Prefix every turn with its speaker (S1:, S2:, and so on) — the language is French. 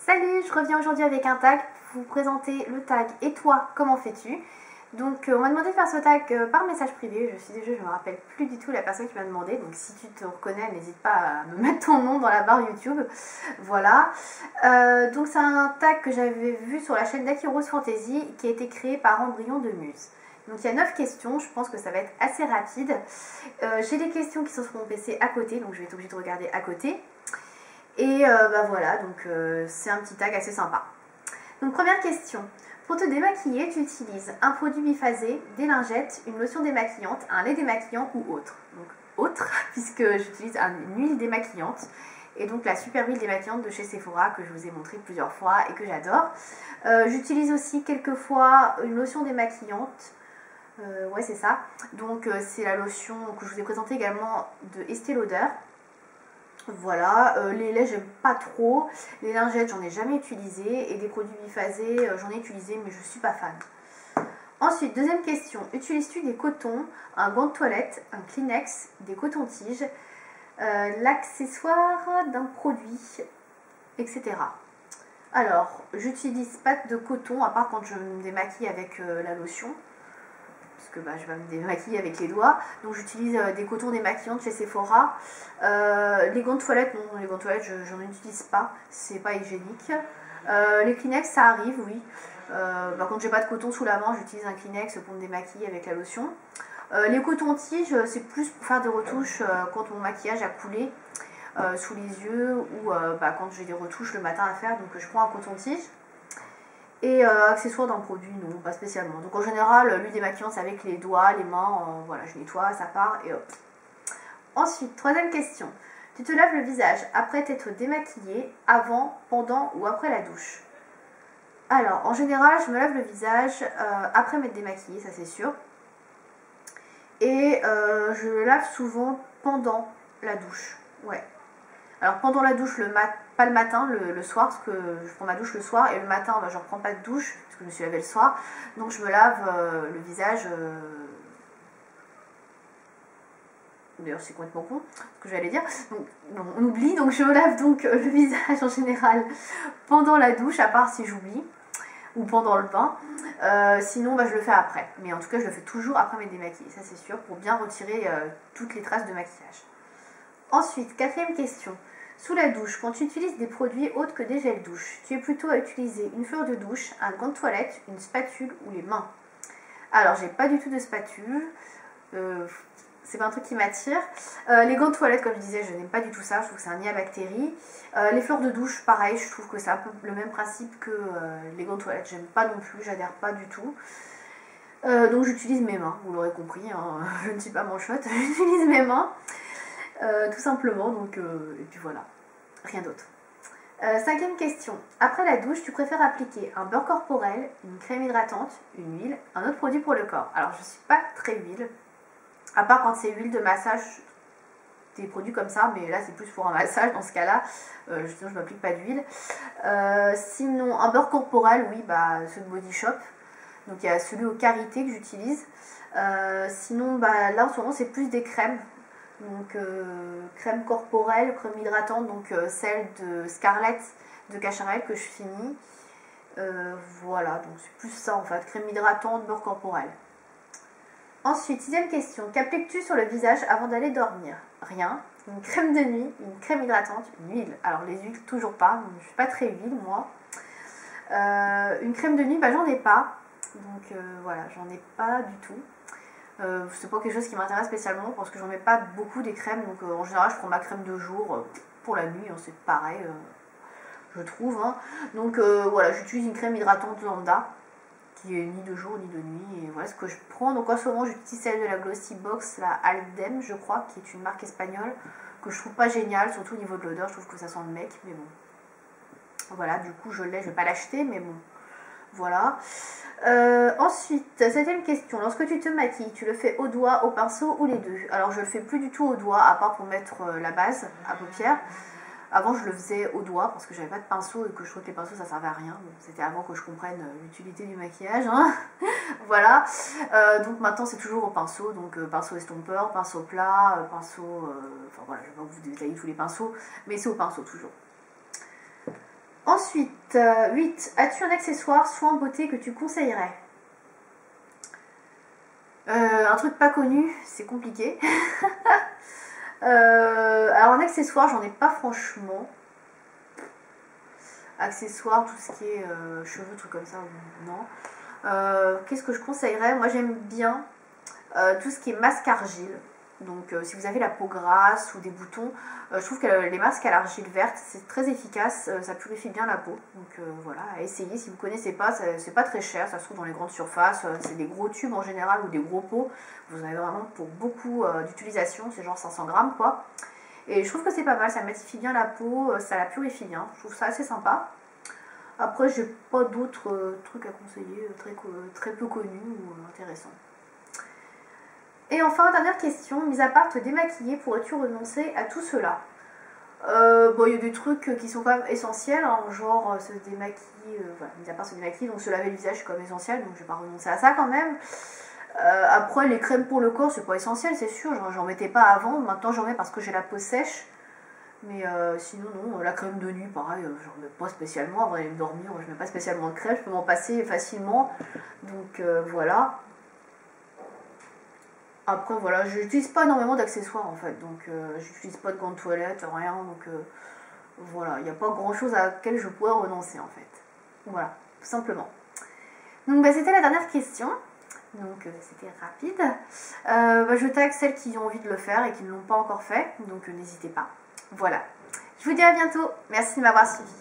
S1: Salut, je reviens aujourd'hui avec un tag pour vous présenter le tag « Et toi, comment fais-tu » Donc on m'a demandé de faire ce tag par message privé. Je me rappelle plus du tout la personne qui m'a demandé. Donc si tu te reconnais, n'hésite pas à me mettre ton nom dans la barre YouTube. Voilà. Donc c'est un tag que j'avais vu sur la chaîne d'Akiros Fantasy qui a été créé par Embryon de Muse. Donc il y a 9 questions, je pense que ça va être assez rapide. J'ai des questions qui sont sur mon PC à côté, donc je vais être obligée de regarder à côté. Et voilà, donc c'est un petit tag assez sympa. Donc première question. Pour te démaquiller, tu utilises un produit biphasé, des lingettes, une lotion démaquillante, un lait démaquillant ou autre. Donc autre, puisque j'utilise une huile démaquillante. Et donc la super huile démaquillante de chez Sephora que je vous ai montré plusieurs fois et que j'adore. J'utilise aussi quelquefois une lotion démaquillante. Ouais, c'est ça. Donc c'est la lotion que je vous ai présentée également de Estée Lauder. Voilà, les laits j'aime pas trop, les lingettes j'en ai jamais utilisé et des produits biphasés j'en ai utilisé mais je suis pas fan. Ensuite, deuxième question, utilises-tu des cotons, un gant de toilette, un Kleenex, des cotons-tiges, l'accessoire d'un produit, etc. Alors, j'utilise pas de coton à part quand je me démaquille avec la lotion. Que je vais me démaquiller avec les doigts, donc j'utilise des cotons démaquillants de chez Sephora. Les gants de toilette, non, les gants de toilette j'en utilise pas, c'est pas hygiénique. Les Kleenex ça arrive, oui. Quand j'ai pas de coton sous la main, j'utilise un Kleenex pour me démaquiller avec la lotion. Les cotons-tiges, c'est plus pour faire des retouches quand mon maquillage a coulé sous les yeux ou quand j'ai des retouches le matin à faire, donc je prends un coton-tige. Et accessoires d'un produit, non, pas spécialement. Donc en général, l'huile démaquillante, c'est avec les doigts, les mains, voilà, je nettoie, ça part et hop. Ensuite, troisième question. Tu te laves le visage après t'être démaquillé, avant, pendant ou après la douche? Alors, en général, je me lave le visage après m'être démaquillée, ça c'est sûr. Et je le lave souvent pendant la douche, ouais. Alors pendant la douche, pas le matin, le soir, parce que je prends ma douche le soir, et le matin, je ne reprends pas de douche, parce que je me suis lavée le soir, donc je me lave le visage, d'ailleurs c'est complètement con, ce que j'allais dire, donc, bon, on oublie, donc je me lave donc le visage en général pendant la douche, à part si j'oublie, ou pendant le bain, sinon je le fais après, mais en tout cas je le fais toujours après m'être démaquillée, ça c'est sûr, pour bien retirer toutes les traces de maquillage. Ensuite, quatrième question. Sous la douche, quand tu utilises des produits autres que des gels douche, tu es plutôt à utiliser une fleur de douche, un gant de toilette, une spatule ou les mains? Alors, j'ai pas du tout de spatule. C'est pas un truc qui m'attire. Les gants de toilette, comme je disais, je n'aime pas du tout ça. Je trouve que c'est un nid à bactéries. Les fleurs de douche, pareil, je trouve que c'est un peu le même principe que les gants de toilette. J'aime pas non plus, j'adhère pas du tout. Donc j'utilise mes mains, vous l'aurez compris, hein, je ne suis pas manchotte, j'utilise mes mains. Tout simplement, donc, et puis voilà, rien d'autre. Cinquième question. Après la douche, tu préfères appliquer un beurre corporel, une crème hydratante, une huile, un autre produit pour le corps? Alors, je ne suis pas très huile, à part quand c'est huile de massage, des produits comme ça, mais là, c'est plus pour un massage dans ce cas-là. Sinon, je ne m'applique pas d'huile. Sinon, un beurre corporel, oui, ceux de Body Shop. Donc, il y a celui au karité que j'utilise. Sinon, là, en ce moment, c'est plus des crèmes. Donc crème corporelle, crème hydratante, donc celle de Scarlett de Cacharel que je finis. Voilà, donc c'est plus ça en fait, crème hydratante, beurre corporel. Ensuite, sixième question, qu'appliques-tu sur le visage avant d'aller dormir? Rien. Une crème de nuit, une crème hydratante, une huile. Alors les huiles, toujours pas, je suis pas très huile moi. Une crème de nuit, j'en ai pas. Donc voilà, j'en ai pas du tout. C'est pas quelque chose qui m'intéresse spécialement parce que j'en mets pas beaucoup des crèmes, donc en général je prends ma crème de jour pour la nuit, hein, c'est pareil, je trouve. Hein. Donc voilà, j'utilise une crème hydratante lambda qui est ni de jour ni de nuit, et voilà ce que je prends. Donc en ce moment j'utilise celle de la Glossy Box, la Aldem je crois, qui est une marque espagnole que je trouve pas géniale, surtout au niveau de l'odeur, je trouve que ça sent le mec, mais bon. Voilà, du coup je l'ai, je vais pas l'acheter, mais bon. Voilà. Ensuite, septième question. Lorsque tu te maquilles, tu le fais au doigt, au pinceau ou les deux? Alors je le fais plus du tout au doigt, à part pour mettre la base à paupières. Avant je le faisais au doigt parce que j'avais pas de pinceau et que je trouvais que les pinceaux ça servait à rien. Bon, c'était avant que je comprenne l'utilité du maquillage. Hein. Voilà. Donc maintenant c'est toujours au pinceau. Donc pinceau estompeur, pinceau plat, pinceau... enfin voilà, je vais pas vous détailler tous les pinceaux, mais c'est au pinceau toujours. Ensuite, 8. As-tu un accessoire, soin beauté que tu conseillerais? Un truc pas connu, c'est compliqué. Alors un accessoire, j'en ai pas franchement. Accessoires, tout ce qui est cheveux, trucs comme ça, non. Qu'est-ce que je conseillerais? Moi j'aime bien tout ce qui est masque argile. Donc si vous avez la peau grasse ou des boutons, je trouve que les masques à l'argile verte, c'est très efficace, ça purifie bien la peau. Donc voilà, à essayer. Si vous ne connaissez pas, c'est pas très cher, ça se trouve dans les grandes surfaces, c'est des gros tubes en général ou des gros pots. Vous en avez vraiment pour beaucoup d'utilisation, c'est genre 500 grammes quoi. Et je trouve que c'est pas mal, ça matifie bien la peau, ça la purifie bien, je trouve ça assez sympa. Après, j'ai pas d'autres trucs à conseiller, très peu connus ou intéressants. Et enfin, dernière question, mis à part te démaquiller, pourrais-tu renoncer à tout cela? Bon, il y a des trucs qui sont quand même essentiels, hein, genre se démaquiller, voilà, mis à part se démaquiller, donc se laver le visage c'est quand même essentiel, donc je vais pas renoncer à ça quand même. Après, les crèmes pour le corps, c'est pas essentiel, c'est sûr, j'en mettais pas avant, maintenant j'en mets parce que j'ai la peau sèche. Mais sinon, non, la crème de nuit, pareil, j'en mets pas spécialement, avant d'aller dormir, je mets pas spécialement de crème, je peux m'en passer facilement, donc voilà. Après voilà, je n'utilise pas énormément d'accessoires en fait, donc j'utilise pas de gants de toilette, rien, donc voilà, il n'y a pas grand chose à laquelle je pourrais renoncer en fait. Voilà, tout simplement. Donc bah, c'était la dernière question, donc c'était rapide. Je tag celles qui ont envie de le faire et qui ne l'ont pas encore fait, donc n'hésitez pas. Voilà, je vous dis à bientôt, merci de m'avoir suivi.